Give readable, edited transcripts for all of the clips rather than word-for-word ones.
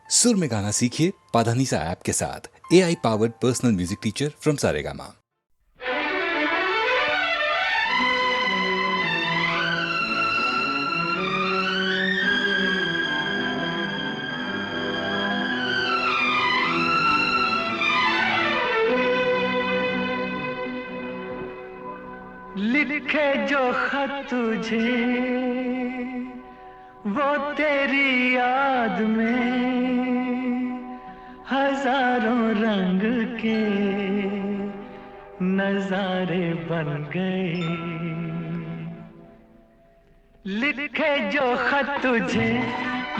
सुर में गाना सीखिए पाधानीसा ऐप के साथ। AI powered personal music teacher from Saregama. लिखे जो खत तुझे वो तेरी याद में हजारों रंग के नजारे बन गए। लिखे जो खत तुझे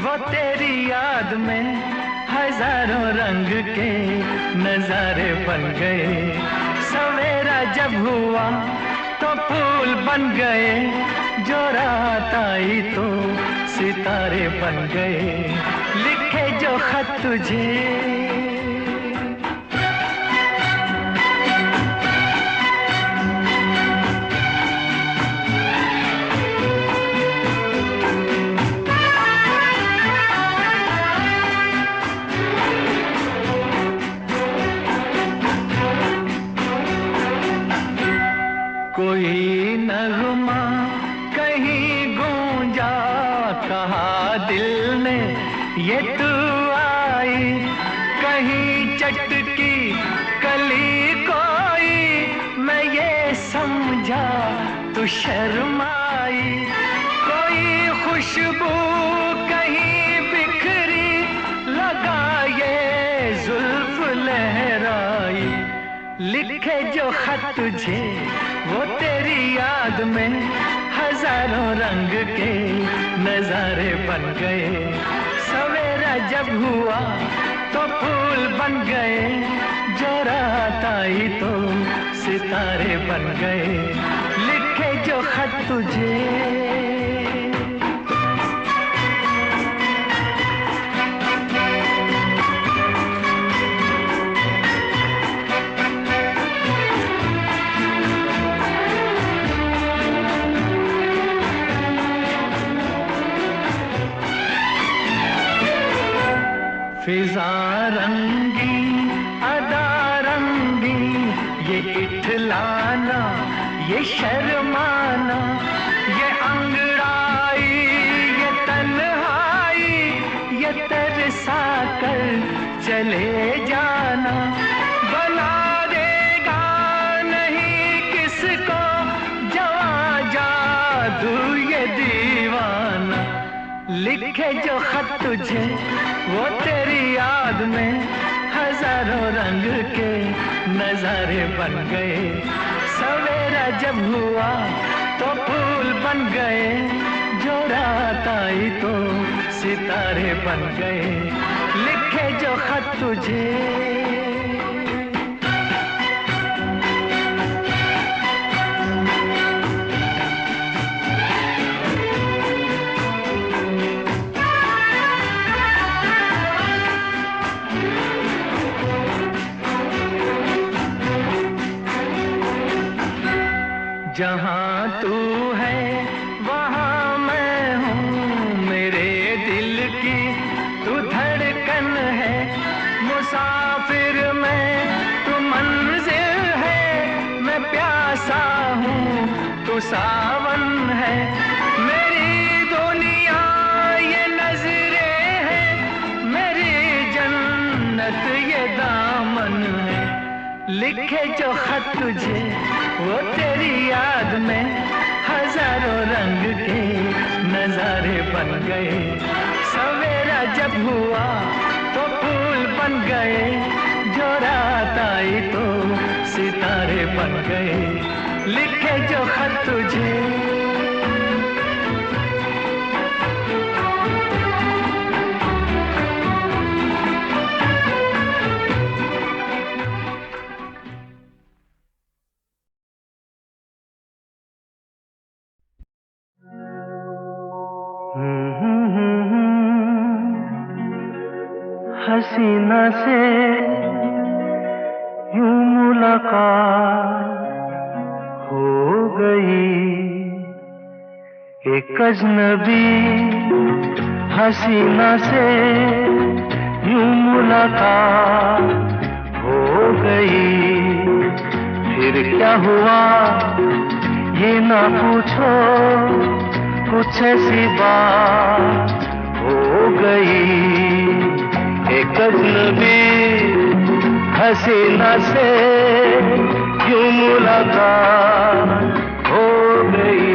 वो तेरी याद में हजारों रंग के नजारे बन गए। सवेरा जब हुआ तो फूल बन गए, जो रात आई तो सितारे बन गए। लिखे जो खत तुझे कोई नगमा कहीं गूंजा, कहा दिल ने ये तू आई। कहीं चटकी कली कोई, मैं ये समझा तू शर्माई। कोई खुशबू कहीं बिखरी, लगा ये जुल्फ लहराई। लिखे जो खत तुझे वो तेरी याद में हजारों रंग के नजारे बन गए। सवेरा जब हुआ तो फूल बन गए, जो रात आई तो सितारे बन गए। लिखे जो खत तुझे फिजा रंगी अदा रंगी, ये इठलाना ये शर्माना, ये अंगड़ाई ये तन्हाई, ये तरसा कर चले जाना। बना देगा नहीं किसको जवां जादू ये दीवाना। लिखे जो खत तुझे वो तेरी याद में हजारों रंग के नजारे बन गए। सवेरा जब हुआ तो फूल बन गए, जो रात आई तो सितारे बन गए। लिखे जो खत तुझे जहाँ तू है वहाँ मैं हूँ, मेरे दिल की तू धड़कन है। मुसाफिर मैं तू मंजिल है, मैं प्यासा हूँ तू सावन है। मेरी दुनिया ये नजरें हैं, मेरी जन्नत ये दामन है। लिखे जो खत तुझे वो तेरी याद में हजारों रंग के नजारे बन गए। सवेरा जब हुआ तो फूल बन गए, जो रात आई तो सितारे बन गए। लिखे जो खत तुझे हसीना से यूं मुलाकात हो गई। एक अजनबी हसीना से मुलाकात हो गई। फिर क्या हुआ ये ना पूछो, कुछ ऐसी बात हो गई। एक अजनबी हसीना से यूं मुलाकात हो गई।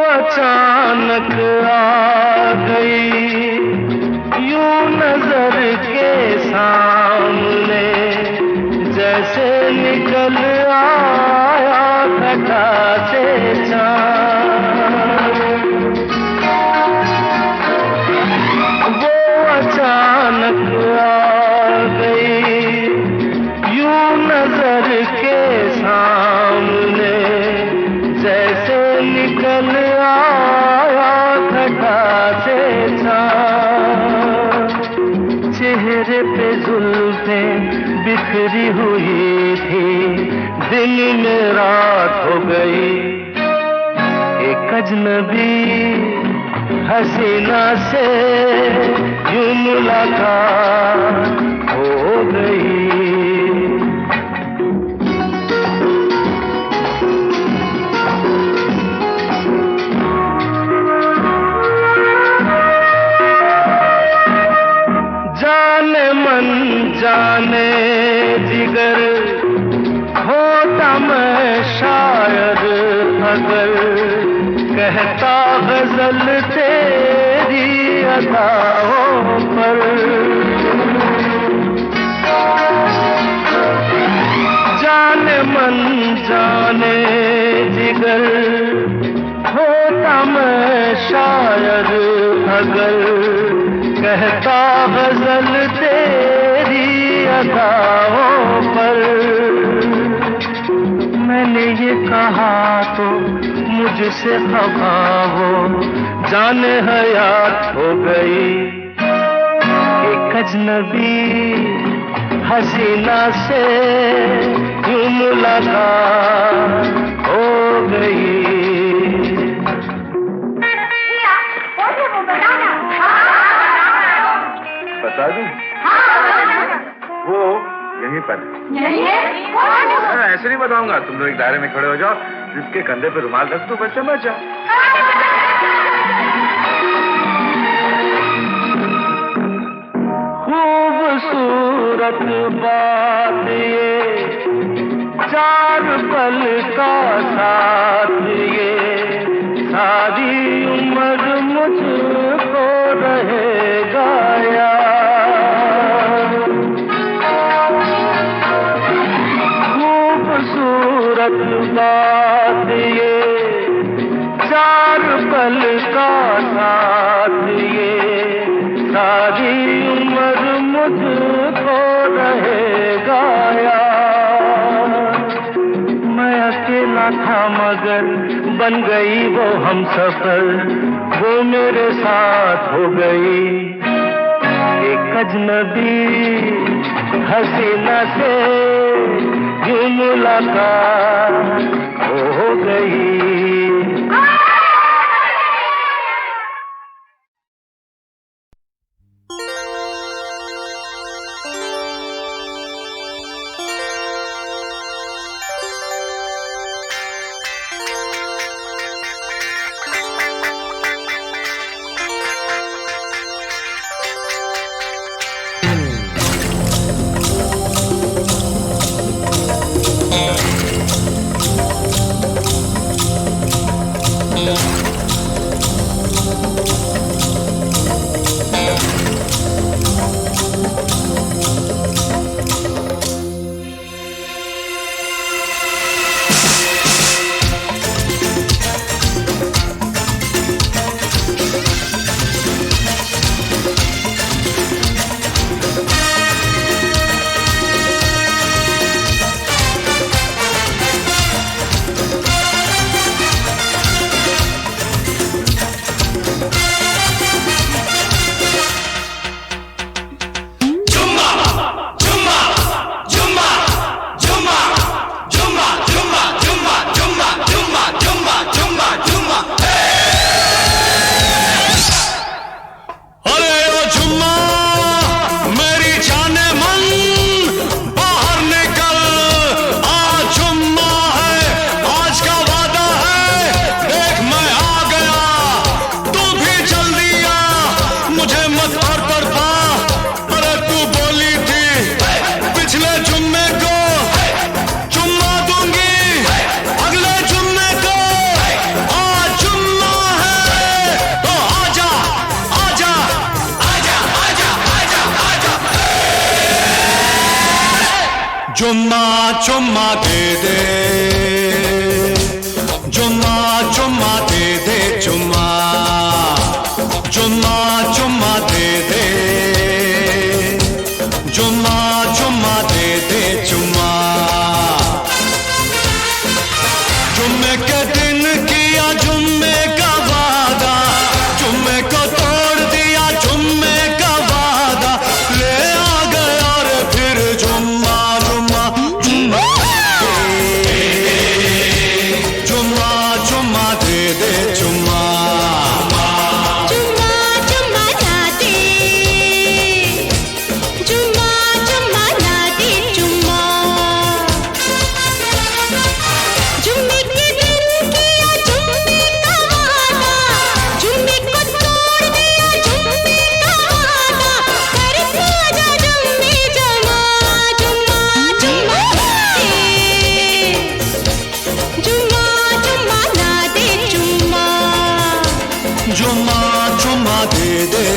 अचानक आ गई यूं नजर के सामने, जैसे निकल आया घटा से चाँद। वो अचानक आ गई यूं नजर के सामने, जैसे निकल आया घटा से चाँद। चेहरे पे जुल्फें बिखरी हुई थी, दिन में रात हो गई। एक अजनबी हसीना से यूं मुलाकात हो गई। जाने जिगर होता मैं शायद अगर, कहता गजल तेरी अदाओं पर। जाने मन जाने जिगर होता मैं शायद अगर, कहता गजल तेरी अदाओं पर। मैंने ये कहा तो मुझसे खफा हो, जाने हयात हो गई। एक अजनबी हसीना से यूं मुलाकात हो गई। बता दूं? वो यहीं पर ऐसे नहीं बताऊंगा। तुम लोग एक दायरे में खड़े हो जाओ, जिसके कंधे पे रुमाल रख दो, बस समझ जाओ। खूबसूरत बात ये, चार पल का साथ ये, सारी उम्र मुझको रहेगा याद। खूबसूरत बात ये, चार पल का साथ ये, सारी उम्र मुझको रहेगा याद। मैं अकेला था मगर बन गई वो हमसफर, वो मेरे साथ हो गई। एक अजनबी हसीना से यूं मुलाकात हो गई। चुम्मा दे दे, चुम्मा चुम्मा दे दे, चुम्मा चुम्मा चुम्मा दे दे, चुम्मा चुम्मा दे दे, चुम्मा। जुम्मे के दिन किया जुम्मे का वादा, जुम्मे को तोड़ दिया जुम्मे का वादा, ले आ गया रे फिर जुम्मा जुम्मा जुम्मा, जुम्मा जुम्मा दे दे, जुम्मा जुम्मा जुम्मा ना दे, जुम्मा जुम्मा ना दे, जुम्मा। जुम्मे के दिन किया जुम्मे का वादा, जुम्मे को तोड़ दिया जुम्मे का वादा, करके आजा जुम्मे जमा, जुम्मा जुम्मा दे, जुम्मा जुम्मा ना दे, जुम्मा। जुम्मा चुम्मा दे दे,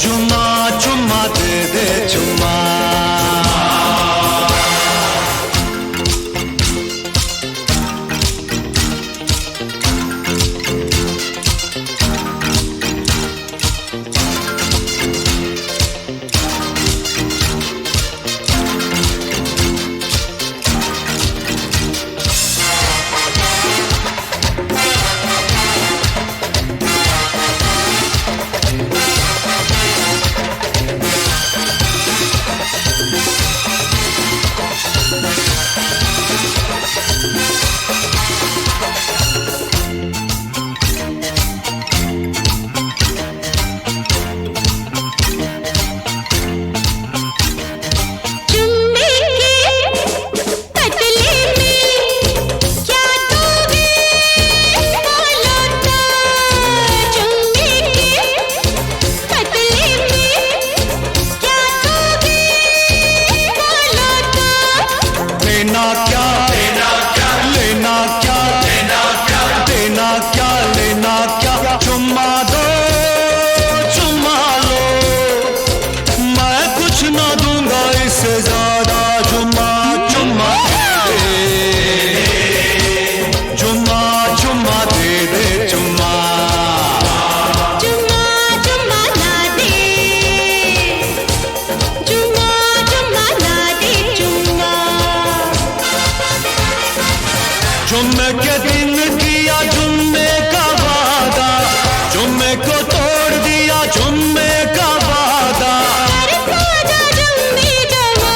जुम्मा चुम्मा दे दे, जुम्मा। जुम्मे के पतले में क्या दोगे बोलो तो, जुम्मे के पतले में क्या दोगे बोलो तो। लेना क्या, लेना क्या, लेना क्या, लेना क्या, देना क्या, लेना क्या, चुम्मा दो, चुम्मा लो, मैं कुछ ना दूंगा इससे ज्यादा, जुम्मा चुम्मा दे दे, जुम्मा चुम्मा दे दे, जुम्मा जुम्मा जुम्मा ना दे, जुम्मा जुम्मा ना दे, जुम्मा। जुम्मे के दिन किया जुम्मे का वादा, जुम्मे को तोड़ दिया जुम्मे का वादा, करके आजा जुम्मे जमा,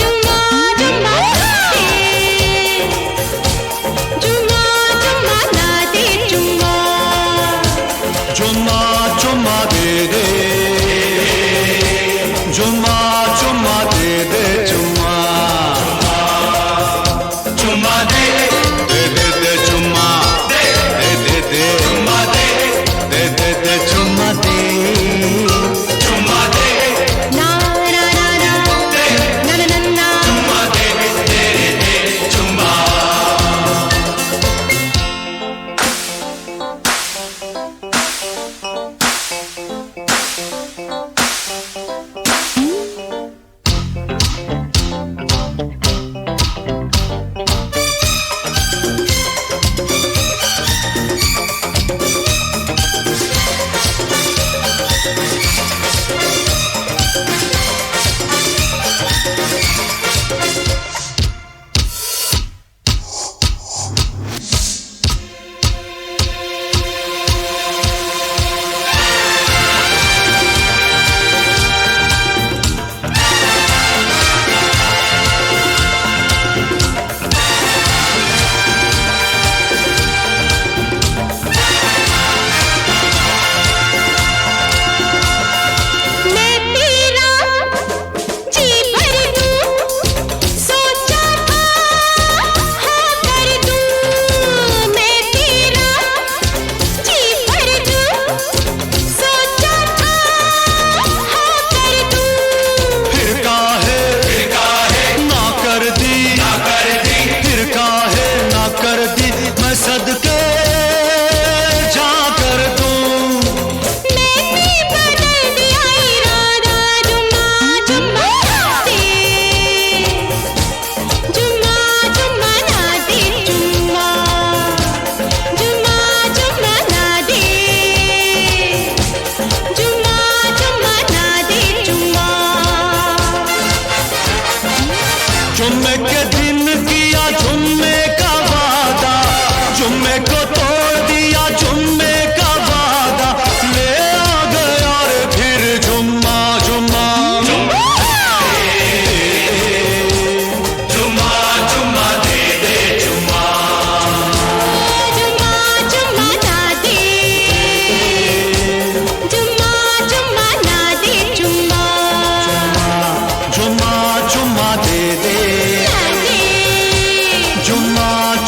जुम्मा जुम्मा दे, जुम्मा जुम्मा ना दे, जुम्मा। जुम्मा चुम्मा दे दे, जुम्मा चुम्मा दे दे, जुम्मा चुम्मा दे दे दे दे, जुम्मा दे दे दे, जुम्मा दे दे दे दे, जुम्मा दे, जुम्मा दे ना ना ना ना ना ना ना ना। जुम्मा दे दे दे, जुम्मा।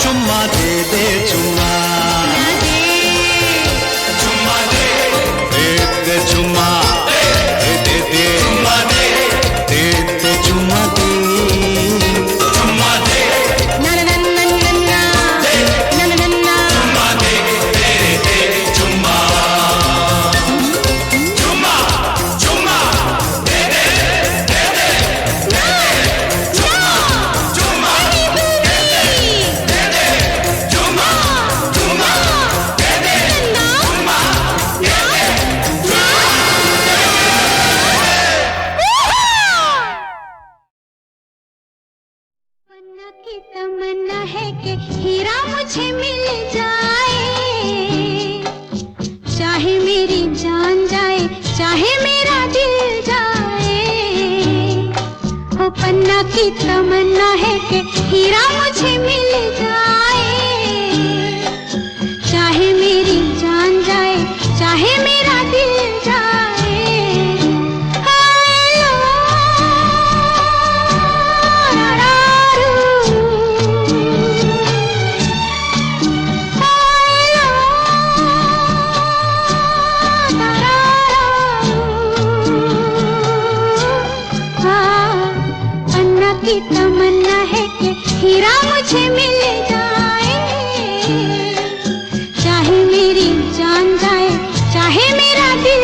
चुम्मा दे दे चुम्मा चुम्मा दे दे चुम्मा दे दे चुम्मा दे दे चुम्मा दे चुम्मा दे ना ना ना ना ना ना ना ना चुम्मा दे दे चुम्मा चुम्मा चुम्मा दे दे चुम्मा पन्ना की तमन्ना है कि हीरा मुझे मिल जाए, चाहे मेरी जान जाए चाहे मेरा दिल जाए। ओ पन्ना की तमन्ना है कि हीरा मुझे मिल जाए, चाहे मेरी जान जाए चाहे मेरा दिल जाए। हाय पन्ना की तमन्ना है कि हीरा मुझे मिल जाए, चाहे मेरी जान जाए चाहे मेरा दिल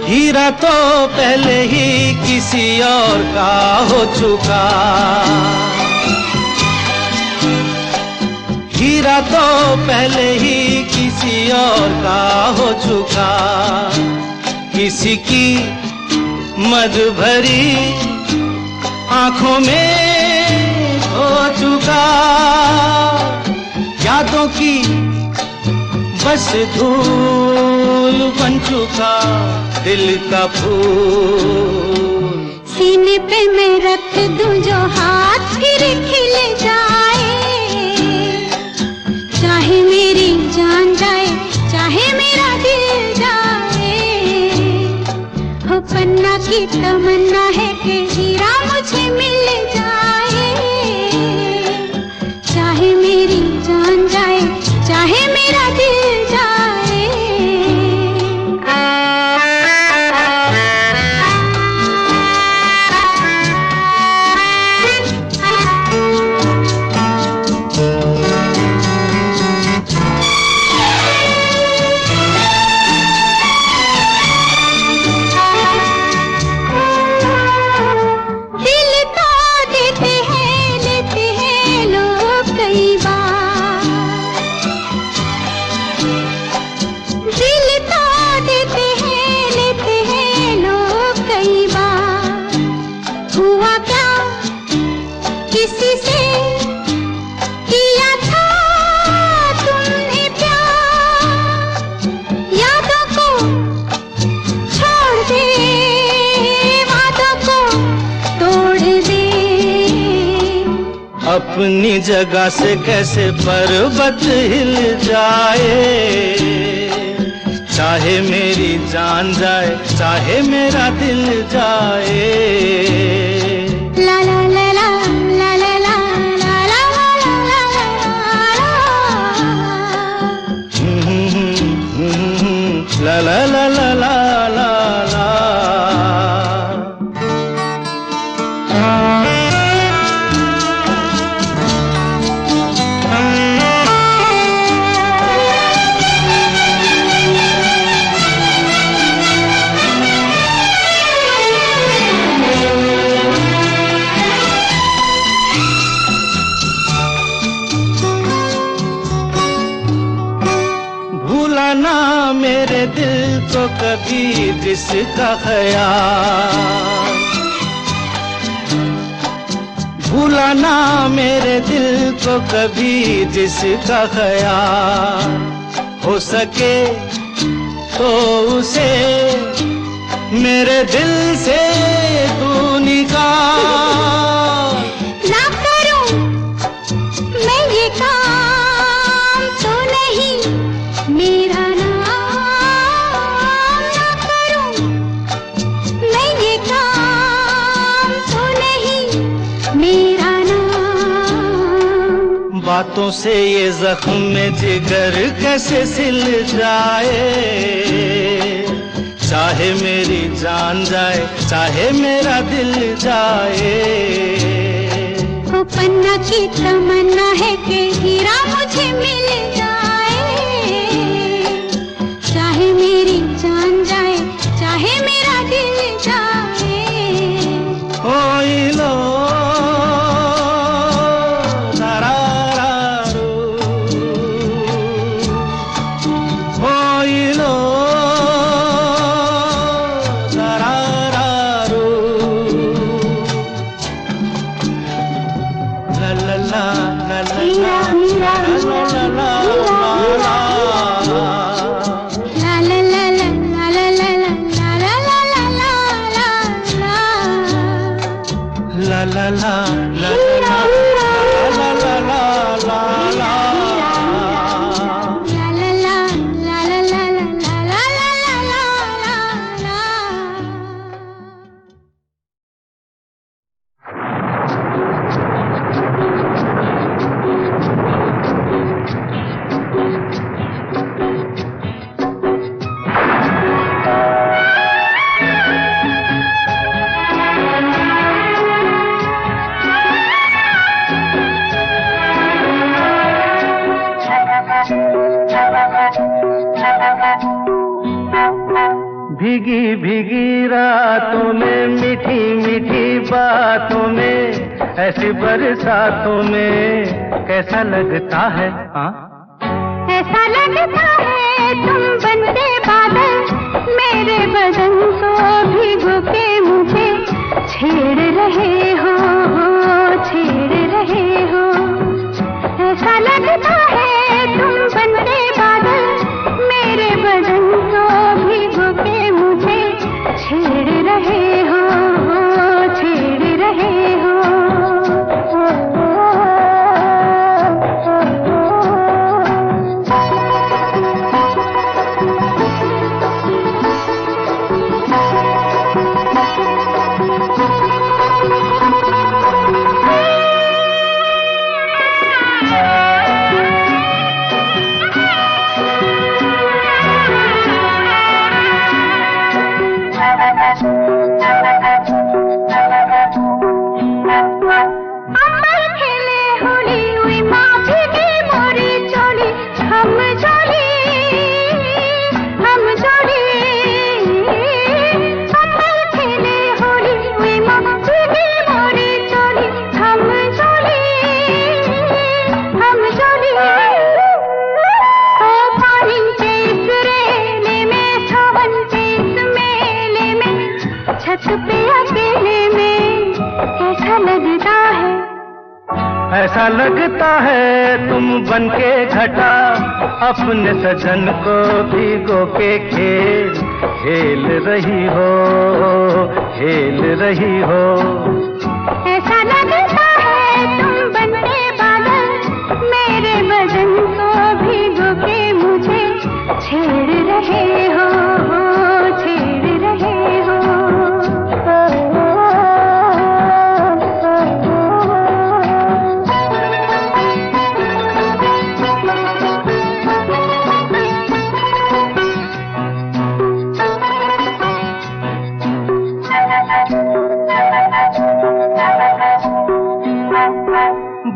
हीरा तो पहले ही किसी और का हो चुका, हीरा तो पहले ही किसी और का हो चुका। किसी की मद भरी आंखों में हो चुका, यादों की बस धूल बन चुका दिल का फूल। सीने पे मैं रख दूं जो हाथ फिर खिल जाए, चाहे मेरी जान जाए चाहे मेरा दिल जाए। हो पन्ना की तमन्ना है कि हीरा मुझे मिल जाए, चाहे मेरी जान जाए चाहे मेरा दिल अपनी जगह से कैसे पर्वत हिल जाए, चाहे मेरी जान जाए चाहे मेरा दिल जाए। ला ला ला ला ला ला ला ला ला ला ला ला ला ला ला ला। मेरे दिल को कभी जिसका ख्याल, भूला ना मेरे दिल को कभी जिसका ख्याल। हो सके तो उसे मेरे दिल से तू निकाल। ना करूं मैं ये काम तो नहीं मेरा नाम, ना करूं मैं ये काम तो नहीं मेरा नाम। बातों से ये जख्म में जिगर कैसे सिल जाए, चाहे मेरी जान जाए चाहे मेरा दिल जाए। वो पन्ना की तमन्ना है कि हीरा मुझे मिल जाए, चाहे मेरी जान जाए चाहे मेरा दिल जाए। ओ लो तारारू, ओ लो तारारू, ला ला ला ला ला हीरा हीरा ला ला ला ला। ला ला ला ला ला ला ला ला ला ला ला ला La la la la la la la la la la. भीगी भीगी रातों में मीठी मीठी बातों में ऐसी बरसातों में कैसा लगता है? हाँ ऐसा लगता है तुम बनते बादल मेरे बदन को भिगो के मुझे छेड़ रहे हो छेड़ रहे हो। ऐसा लगता है तुम बनते बादल मेरे बदन को भिगो के मुझे छेड़ रहे हो छेड़ रहे हो। ऐसा लगता है तुम बनके घटा अपने सजन को भिगो के खेल रही हो खेल रही हो। ऐसा लगता है तुम बनके बादल मेरे बदन को भिगो के मुझे छेड़ रहे हो छेड़ रहे हो।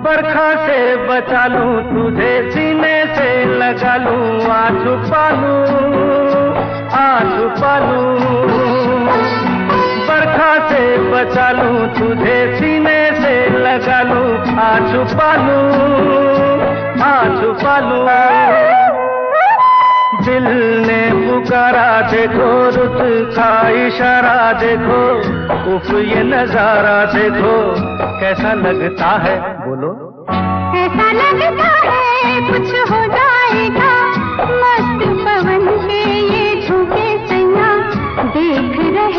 बरखा से बचा लूं तुझे सीने से लगा लूं आ छुपा लूं बरखा से बचा लूं तुझे सीने से लगा लूं आ छुपा लूं। दिल ने पुकारा देखो रुत का इशारा देखो उफ ये नजारा देखो कैसा लगता है बोलो। ऐसा लगता है कुछ हो जाएगा मस्त पवन के ये झोंके सैया देख रहे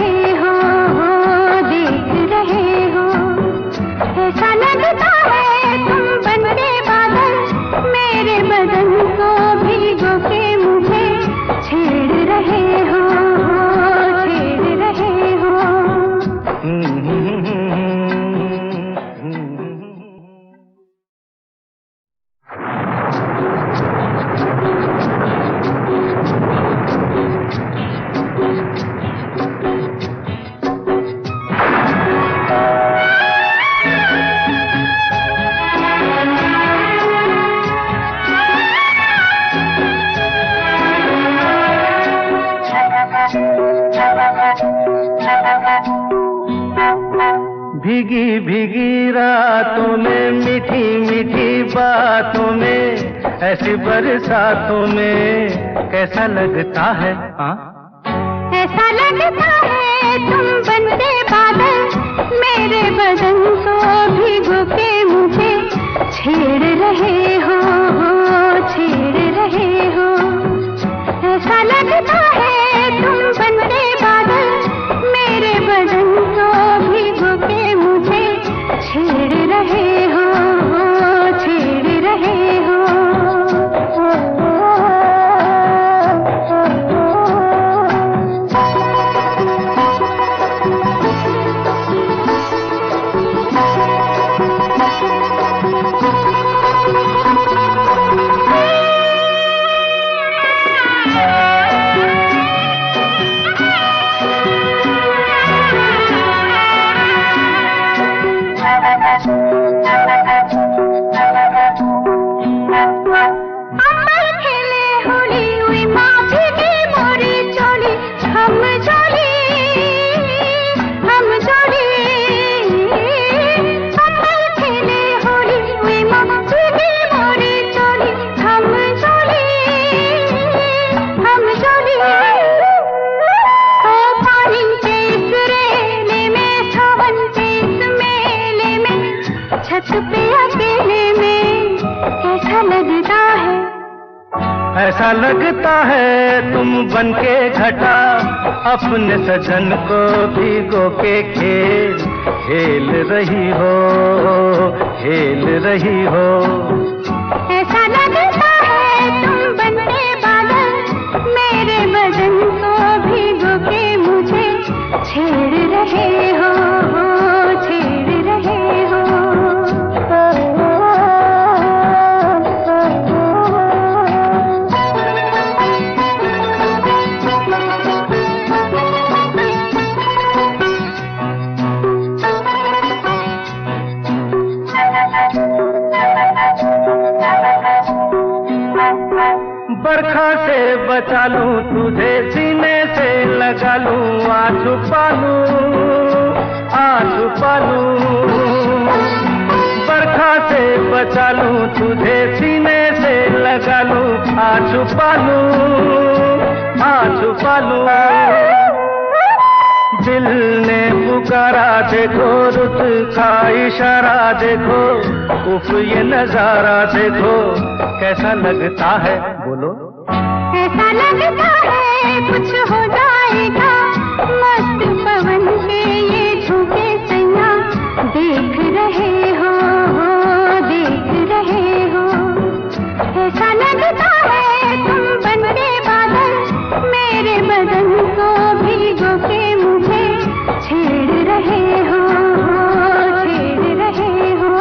भीगी भीगी रातों में, मीठी मीठी बातों में, ऐसी बरसातों में कैसा लगता है? हाँ, ऐसा लगता है तुम बनते बादल, मेरे बदन को भिगो के मुझे छेड़ रहे हो, छेड़ रहे हो। ऐसा लगता है तुम बनते बादल, मेरे बदन को भिगो के मुझे छेड़ रहे हो, छेड़ रहे हो। ऐसा लगता है तुम बनके घटा, अपने सजन को भिगो के खेल खेल रही हो, खेल रही हो। ऐसा लगता है तुम बनके बादल, मेरे बदन को भिगो के मुझे छेड़ रहे हो, छेड़ रहे हो। बरखा से बचा लूं तुझे, सीने से लगा लूं, आ छुपा लूं, आ छुपा लूं। बरखा से बचा लूं तुझे, सीने से लगा लूं, आ छुपा लूं, आ छुपा लूं। दिल ने पुकारा देखो, रुत का इशारा देखो, उफ ये नजारा देखो, कैसा लगता है बोलो? ऐसा लगता है कुछ हो जाएगा, मस्त पवन के ये झोंके सैया देख रहे हो, देख रहे हो। ऐसा लगता है तुम बनके बादल, मेरे बदन को भिगो के मुझे छेड़ रहे हो, छेड़ रहे हो।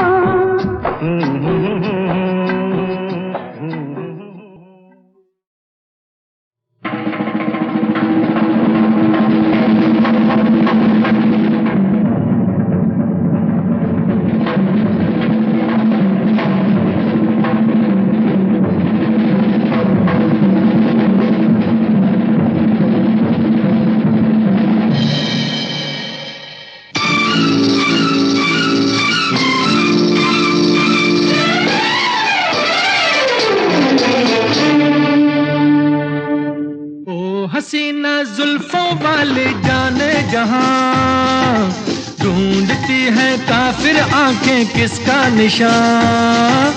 हसीना जुल्फों वाले जाने जहां, ढूंढती है काफिर आंखें किसका निशान।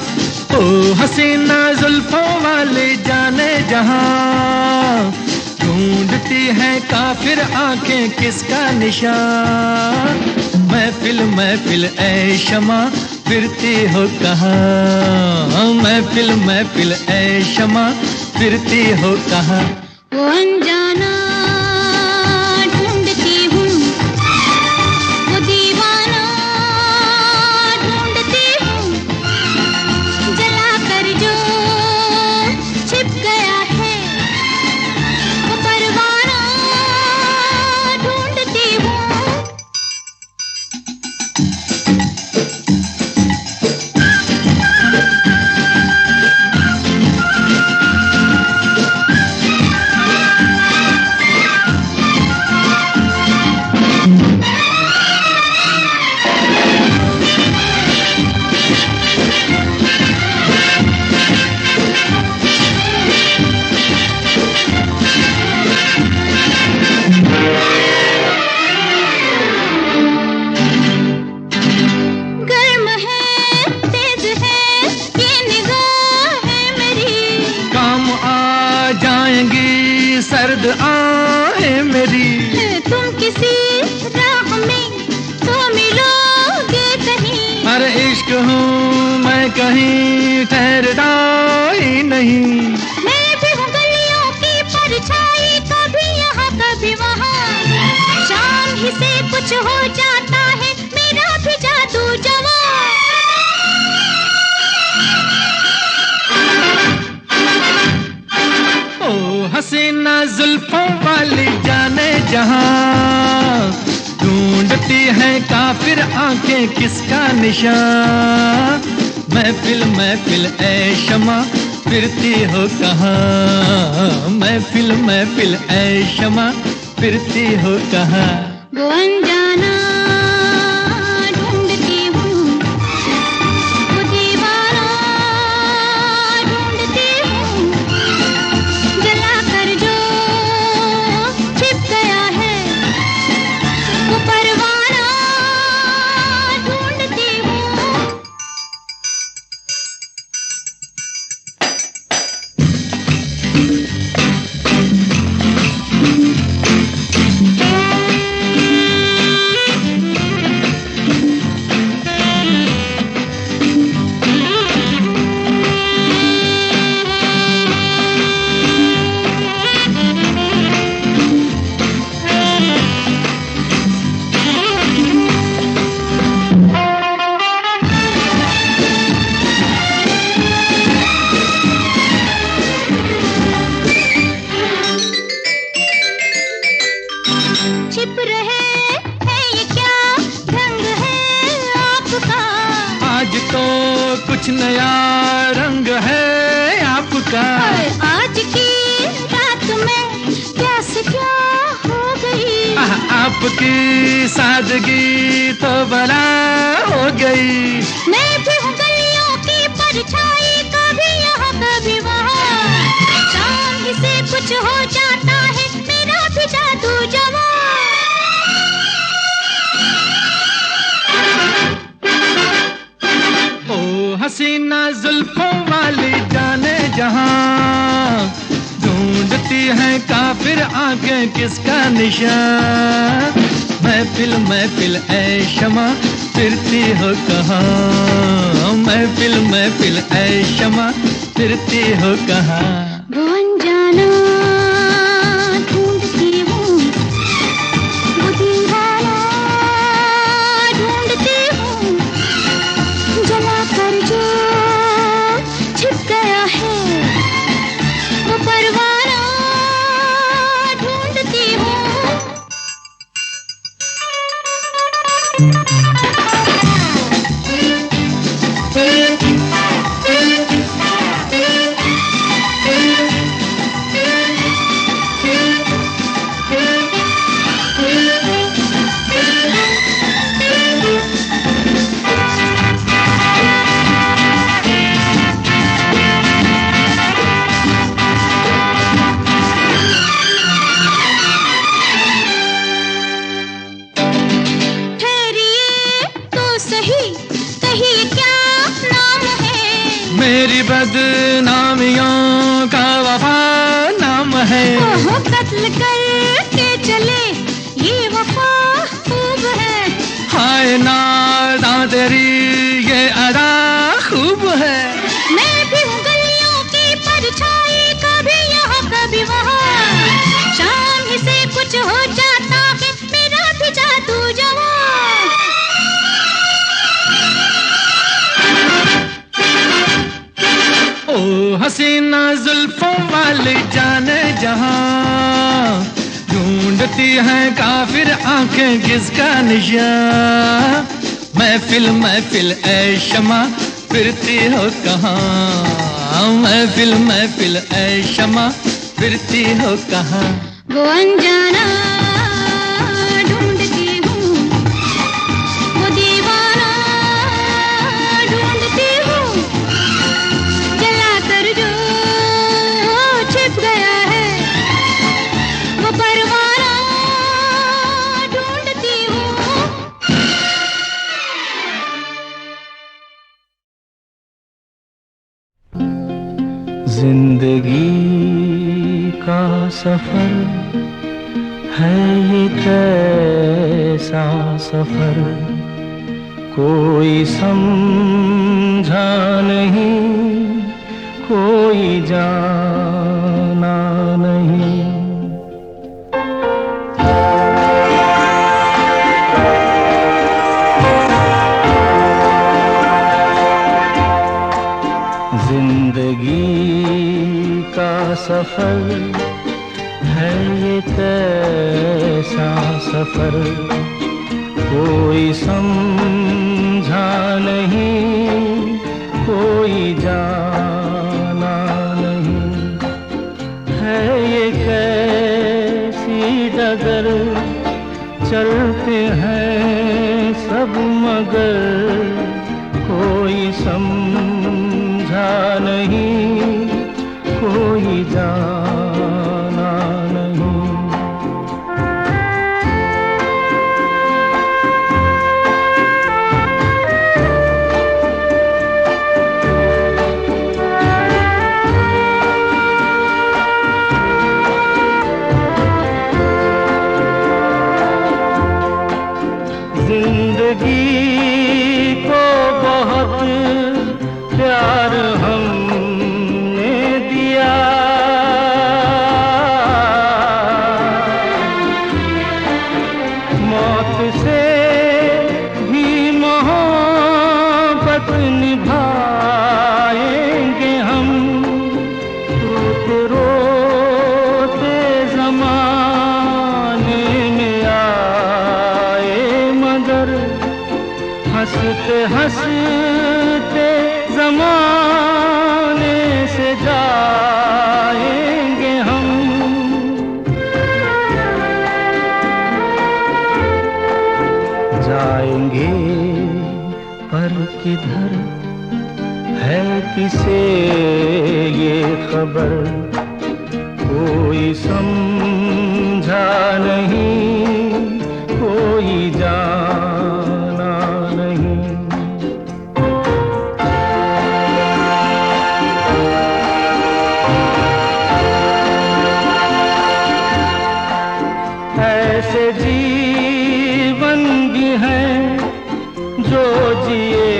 ओ हसीना जुल्फों वाले जाने जहां, ढूंढती है काफिर आंखें किसका निशान। महफिल महफिल ऐ शमा फिरती हो कहाँ, महफिल महफिल ऐ शमा फिरती हो कहाँ। वो अनजाना ढूंढती हूँ, वो दीवाना ढूंढती हूँ, जला कर जो छिप गया है, वो परवाना ढूंढती हूँ। याद आए मेरी। तुम किसी राह में तो मिलोगे कहीं। अरे इश्क हूँ मैं कहीं ठहरता ही नहीं। मैं भी हूँ गलियों की परछाई, कभी यहाँ कभी वहाँ। शाम ही से कुछ हो जाता है मेरा भी जादू जवां। ओ हसीना जुल्फों वाली जाने जहां, ढूंढती है काफिर आंखें किसका निशान। महफिल महफिल ऐ शमा फिरती हो कहाँ। महफिल महफिल ऐ शमा फिरती हो कहाँ। वो अनजाना ढूंढती हूँ, वो दीवाना ढूंढती हूँ। जला कर जो छिप गया है वो परवाना ढूंढती हूँ। छिप रहे हैं ये क्या रंग है आपका। आज तो कुछ नया रंग है आपका। आज की रात में क्या से क्या हो गई। आपकी सादगी तो बला हो गई। मैं भी हूँ गलियों की परछाई, कभी यहाँ कभी वहाँ। शाम ही से कुछ हो जाता है मेरा भी जादू जवां। ओ हसीना जुल्फों वाली जाने जहां, ढूंढती है काफिर आंखें किसका निशान। महफिल महफिल ऐ शमा फिरती हो कहाँ। महफिल महफिल ऐ शमा फिरती हो कहाँ। वो अनजाना ढूंढती हूँ, वो दीवाना ढूंढती हूँ। जला कर जो छिप गया है वो परवाना ढूंढती हूँ। मेरी बदनामियों का वफा नाम है। ओहो कत्ल करके चले ये वफा खूब है। हाय नादा तेरी ये अदा खूब है। मैं भी हूँ गलियों की परछाई, कभी यहाँ कभी वहाँ। शाम ही से कुछ हो जाता है मेरा भी जादू जवां। ओ हसीना जुल्फों वाली जाने जहां, ढूंढती है काफिर आंखें किसका निशान। महफिल महफिल ऐ शमा फिरती हो कहाँ। महफिल महफिल ऐ शमा फिरती हो कहाँ। वो अनजाना ढूंढती हूँ, वो दीवाना ढूंढती हूँ। जला कर जो छिप गया है वो परवाना ढूंढती हूँ। जिंदगी का सफर है ये, कैसा सफर कोई समझा नहीं, कोई जाना नहीं। जिंदगी का सफर है ये, कैसा सफर कोई समझा नहीं, कोई जाना नहीं। है ये कैसी डगर, चलते हैं सब मगर कोई समझा नहीं, कोई जाना नहीं। जिंदगी को बहुत प्यार हमने दिया, मौत से भी मोहब्बत निभाएंगे हम। रोते रोते ज़माने में आए मगर, हंसते हंसते ज़माने से जाएंगे हम। जाएंगे पर किधर है किसे ये खबर, कोई समझा नहीं, कोई जाना नहीं। ऐसे जीवन भी हैं जो जिए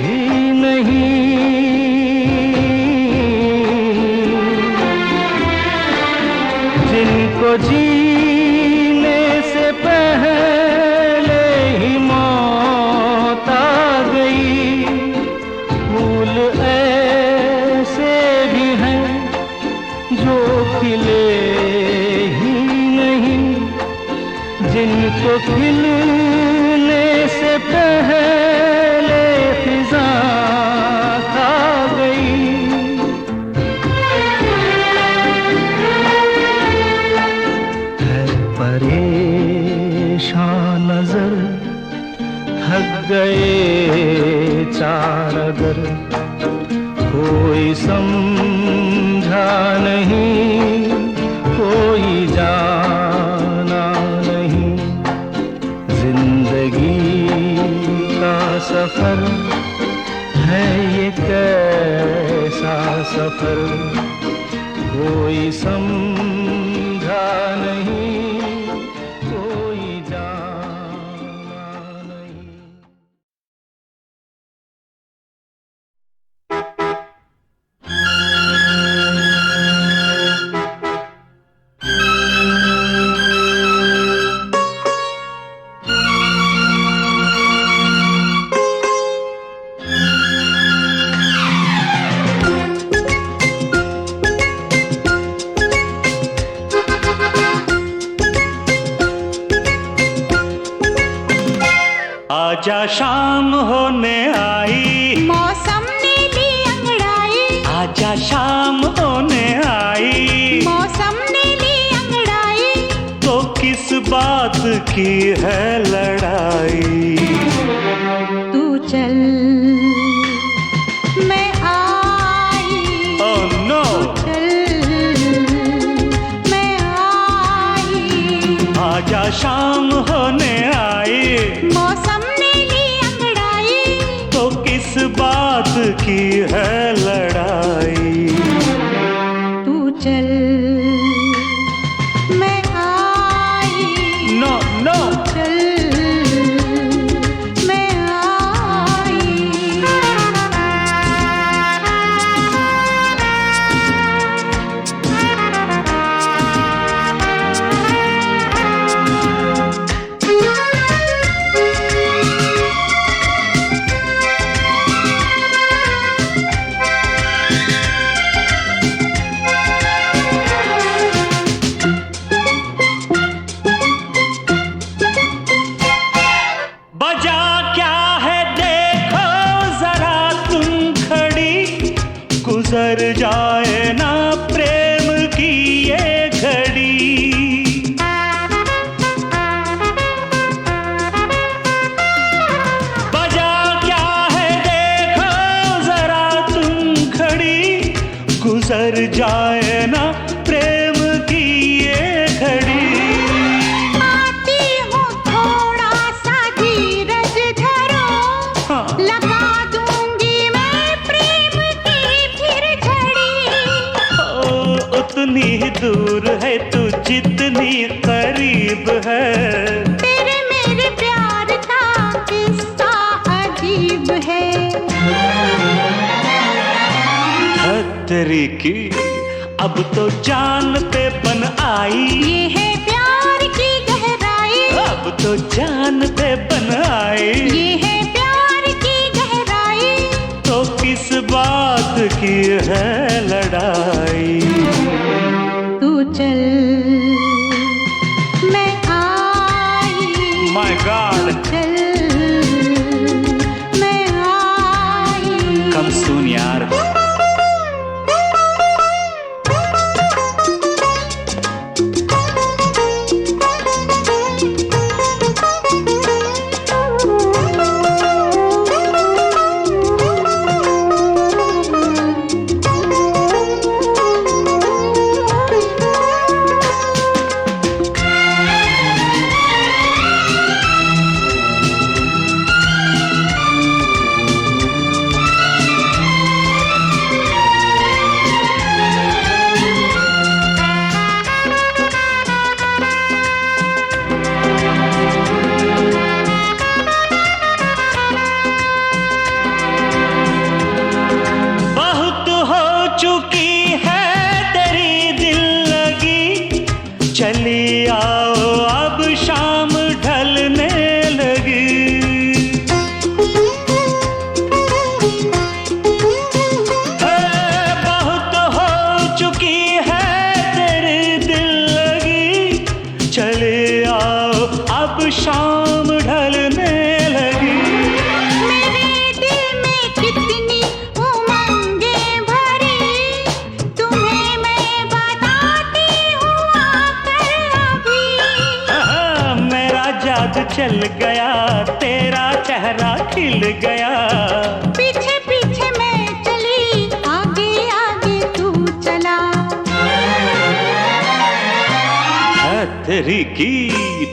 ही नहीं, जिनको जीने से पहले ही मौत आ गई। फूल ऐसे भी हैं जो खिले ही नहीं, जिनको खिलने से पहले फिजा खा गई। है परेशान नजर, थक गए चारगर, कोई समझा नहीं, कोई जाना नहीं। जिंदगी का सफर है ये, कैसा सफर कोई समझा नहीं, कोई जाना नहीं। आजा शाम होने आई, मौसम ने ली अंगड़ाई। आजा शाम होने आई, मौसम ने ली अंगड़ाई। तो किस बात की है लड़ाई। तू चल मैं आई, ओह नो, चल मैं आई। आजा शाम होने आई, मौसम ने ली अंगड़ाई। तो किस बात की है लड़ाई। तू चल गुजर जाए ना प्रेम की ये घड़ी। आती हूँ थोड़ा सा धीरज धरो, हाँ। लगा दूंगी मैं प्रेम की फिर झड़ी। ओ, उतनी ही दूर है तू जितनी करीब है। तेरे मेरे प्यार का किस्सा अजीब है। तेरी की अब तो जान पे बन आई, ये है प्यार की गहराई। अब तो जान पे बन आई, ये है प्यार की गहराई। तो किस बात की है लड़ाई। तू चल मैं आई, माय तू गॉड, चल मैं आई। कम सून यार। चली आओ अब शाम ढलने लगी। बहुत हो चुकी है तेरी दिल लगी, चले आओ अब शाम ढलने लगी। मेरे दिल में कितनी उमंगें भरी, तुम्हें मैं बताती हूँ आकर अभी। मेरा जादू चल गया, तेरा चेहरा खिल गया। पीछे पीछे मैं चली, आगे आगे तू चला। तेरी की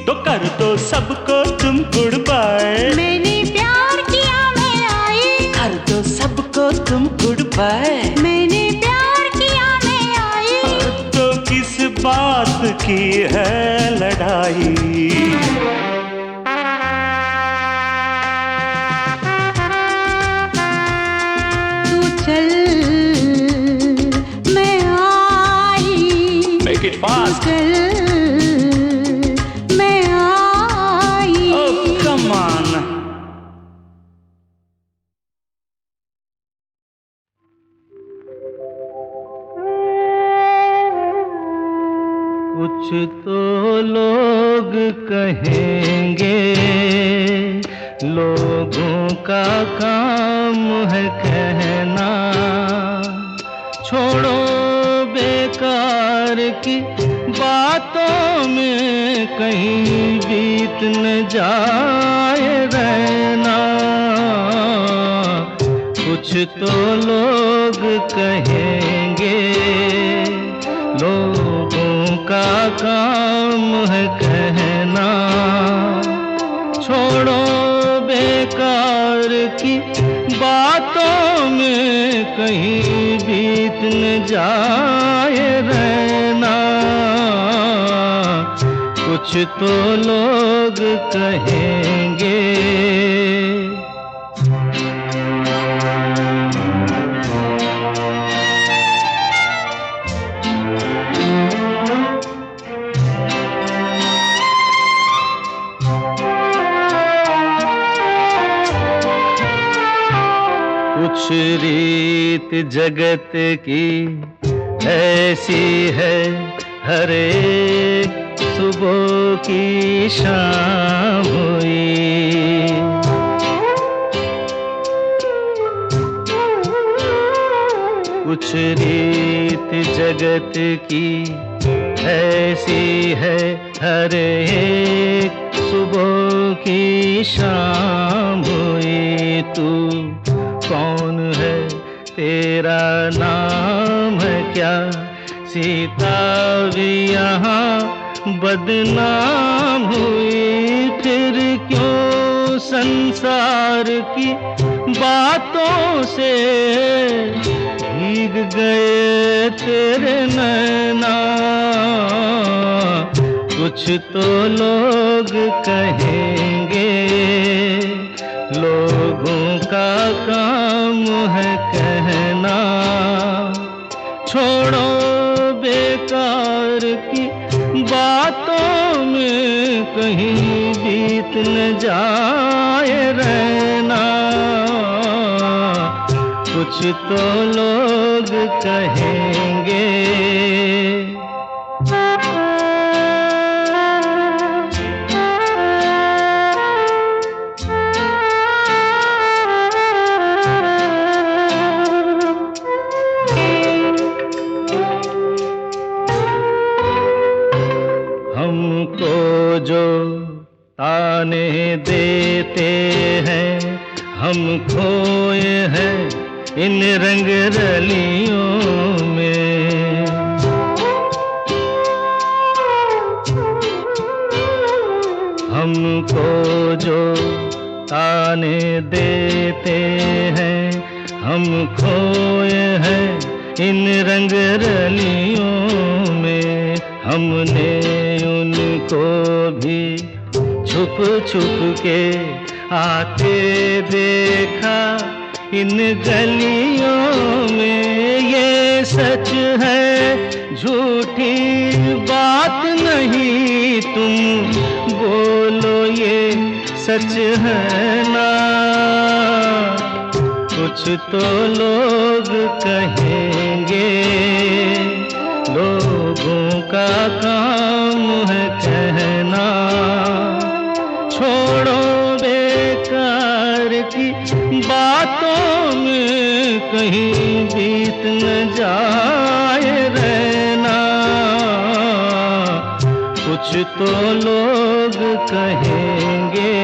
तो कर दो सबको तुम गुड बाय। मैंने प्यार किया मैं आई, कर दो सबको तुम गुड बाय। मैंने प्यार किया मैं आई। तो किस बात की है लड़ाई। तू चल मैं आई, मेक इट फास्ट। चल मैं आई। ओह कम ऑन। कुछ तो लोग कहेंगे, लोगों का काम है कहना। छोड़ो बेकार की बातों में कहीं बीत न जाए रहना। कुछ तो लोग कहेंगे, लोगों का काम है कहना। छोड़ो बेकार की बातों में कहीं बीत न जाए रहना। कुछ तो लोग कहेंगे। कुछ रीत जगत की ऐसी है, हर एक सुबह की शाम हुई। कुछ रीत जगत की ऐसी है, हर एक सुबह की शाम हुई। तू कौन है, तेरा नाम है दिया, सीता भी यहाँ बदनाम हुई। फिर क्यों संसार की बातों से भीग गए तेरे नैना। कुछ तो लोग कहेंगे, लोगों का काम है कहना। छोड़ो बेकार की बातों में कहीं बीत न जाए रहना। कुछ तो लोग कहेंगे। हमको जो ताने देते हैं, हम खोए हैं इन रंग रलियों में। हमको जो ताने देते हैं, हम खोए हैं इन रंग रलियों में। हमने उनको भी छुप छुप के आते देखा इन गलियों में। ये सच है झूठी बात नहीं, तुम बोलो ये सच है ना। कुछ तो लोग कहेंगे, लोगों का काम है कहना। छोड़ो बेकार की बातों में कहीं बीत न जाए रहना। कुछ तो लोग कहेंगे,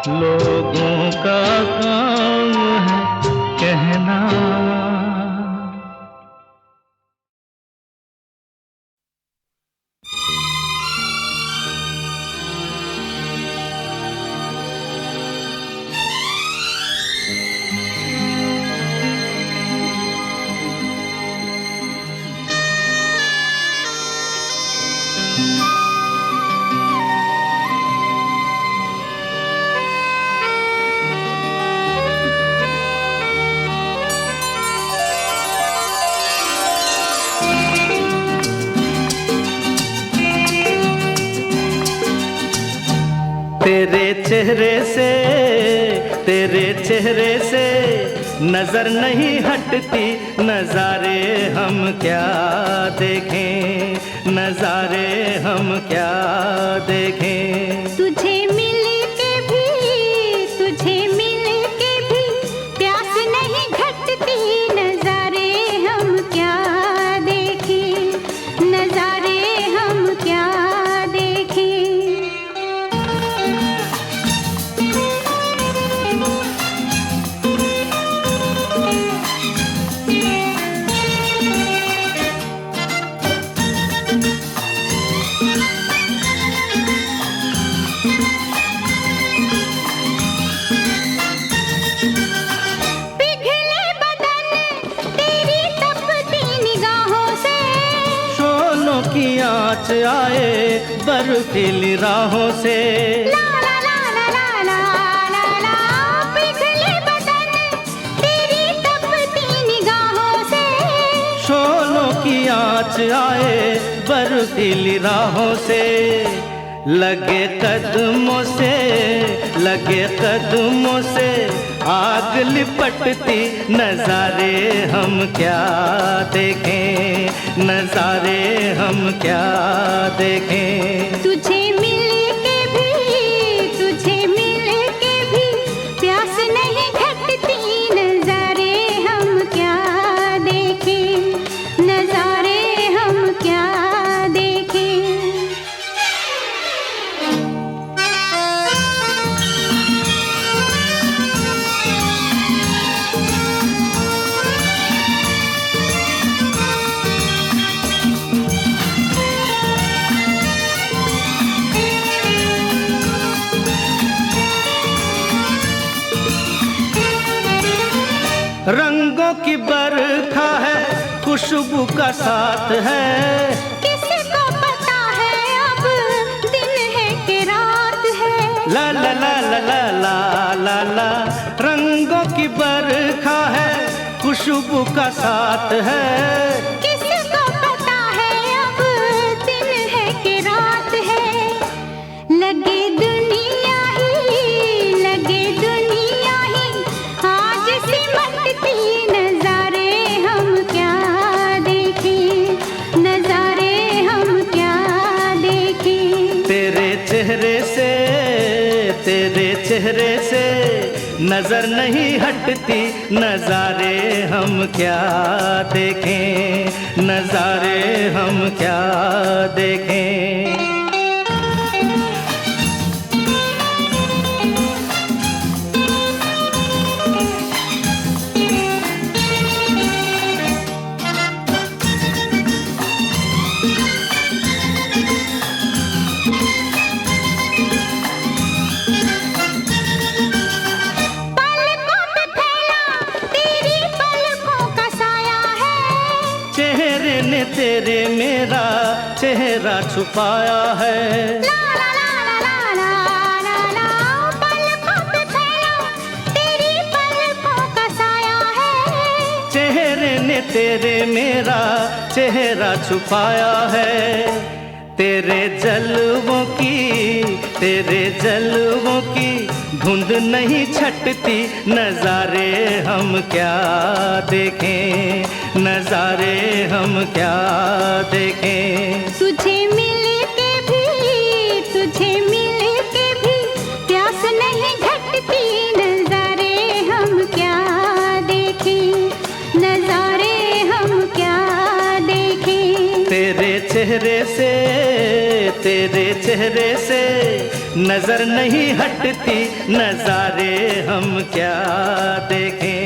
लोगों का काम है कहना। तेरे चेहरे से नजर नहीं हटती। नजारे हम क्या देखें, नजारे हम क्या देखें। तुझे मिल के भी प्यास नहीं घटती। नजारे हम क्या देखें, नजारे हम क्या देखें। आँच आए बर्फीली राहों से। ला ला ला ला ला ला ला ला, पिघले बदन तेरी तपती निगाहों से। शोलों की आँच आए बर्फीली राहों से। लगे कदमों से आग लिपटती। नजारे हम क्या देखें, नजारे हम क्या देखें। तुझे मिल के भी प्यास नहीं घटती। नजारे हम क्या देखें, नजारे हम क्या देखें। रंगों की बरखा है, खुशबू का साथ है। किसको पता है अब दिन है कि रात है। ला ला ला ला ला ला ला ला, रंगों की बरखा है, खुशबू का साथ है। किसको पता है अब दिन है कि रात है। लगे दुनिया ही आज सिमटती, नजारे हम क्या देखें, नजारे हम क्या देखें। तेरे चेहरे से नजर नहीं हटती, नजारे हम क्या देखें, नजारे हम क्या देखें। तेरे मेरा चेहरा छुपाया है। ला ला ला ला ला ला ला, पलकों पे फैला तेरी पलकों का साया है। चेहरे ने तेरे मेरा चेहरा छुपाया है। तेरे जलवों की धुंध नहीं छटती, नजारे हम क्या देखें, नजारे हम क्या देखें। तुझे मिल के भी प्यास नहीं घटती, नजारे हम क्या देखें, नजारे हम क्या देखें। तेरे चेहरे से नजर नहीं हटती, नजारे हम क्या देखें।